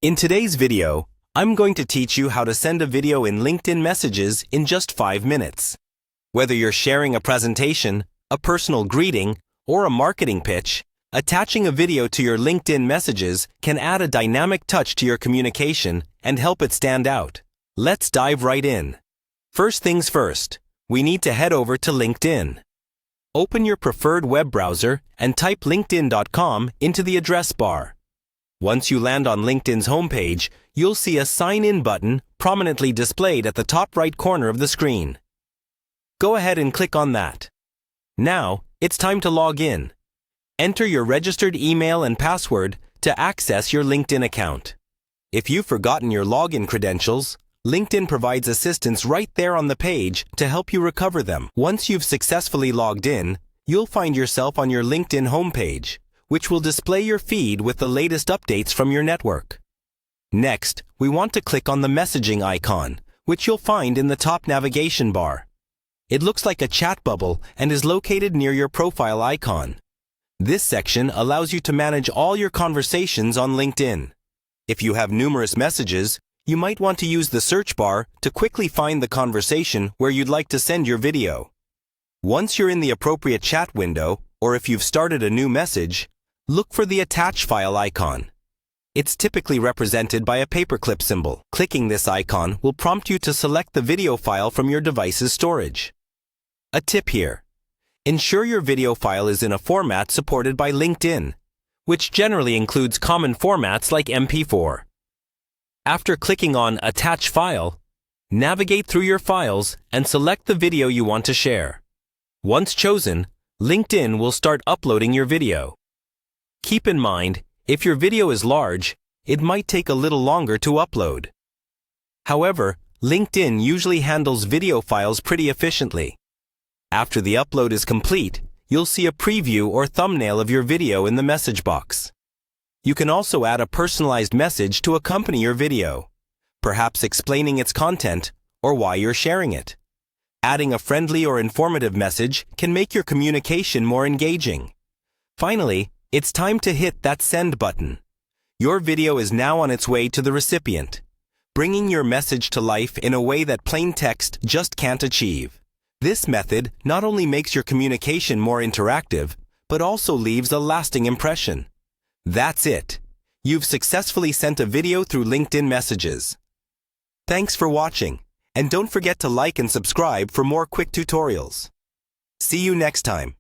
In today's video, I'm going to teach you how to send a video in LinkedIn Messages in just 5 minutes. Whether you're sharing a presentation, a personal greeting, or a marketing pitch, attaching a video to your LinkedIn Messages can add a dynamic touch to your communication and help it stand out. Let's dive right in. First things first, we need to head over to LinkedIn. Open your preferred web browser and type linkedin.com into the address bar. Once you land on LinkedIn's homepage, you'll see a Sign In button prominently displayed at the top right corner of the screen. Go ahead and click on that. Now, it's time to log in. Enter your registered email and password to access your LinkedIn account. If you've forgotten your login credentials, LinkedIn provides assistance right there on the page to help you recover them. Once you've successfully logged in, you'll find yourself on your LinkedIn homepage, which will display your feed with the latest updates from your network. Next, we want to click on the messaging icon, which you'll find in the top navigation bar. It looks like a chat bubble and is located near your profile icon. This section allows you to manage all your conversations on LinkedIn. If you have numerous messages, you might want to use the search bar to quickly find the conversation where you'd like to send your video. Once you're in the appropriate chat window, or if you've started a new message, look for the Attach File icon. It's typically represented by a paperclip symbol. Clicking this icon will prompt you to select the video file from your device's storage. A tip here: ensure your video file is in a format supported by LinkedIn, which generally includes common formats like MP4. After clicking on Attach File, navigate through your files and select the video you want to share. Once chosen, LinkedIn will start uploading your video. Keep in mind, if your video is large, it might take a little longer to upload. However, LinkedIn usually handles video files pretty efficiently. After the upload is complete, you'll see a preview or thumbnail of your video in the message box. You can also add a personalized message to accompany your video, perhaps explaining its content or why you're sharing it. Adding a friendly or informative message can make your communication more engaging. Finally, it's time to hit that send button. Your video is now on its way to the recipient, bringing your message to life in a way that plain text just can't achieve. This method not only makes your communication more interactive, but also leaves a lasting impression. That's it. You've successfully sent a video through LinkedIn Messages. Thanks for watching, and don't forget to like and subscribe for more quick tutorials. See you next time.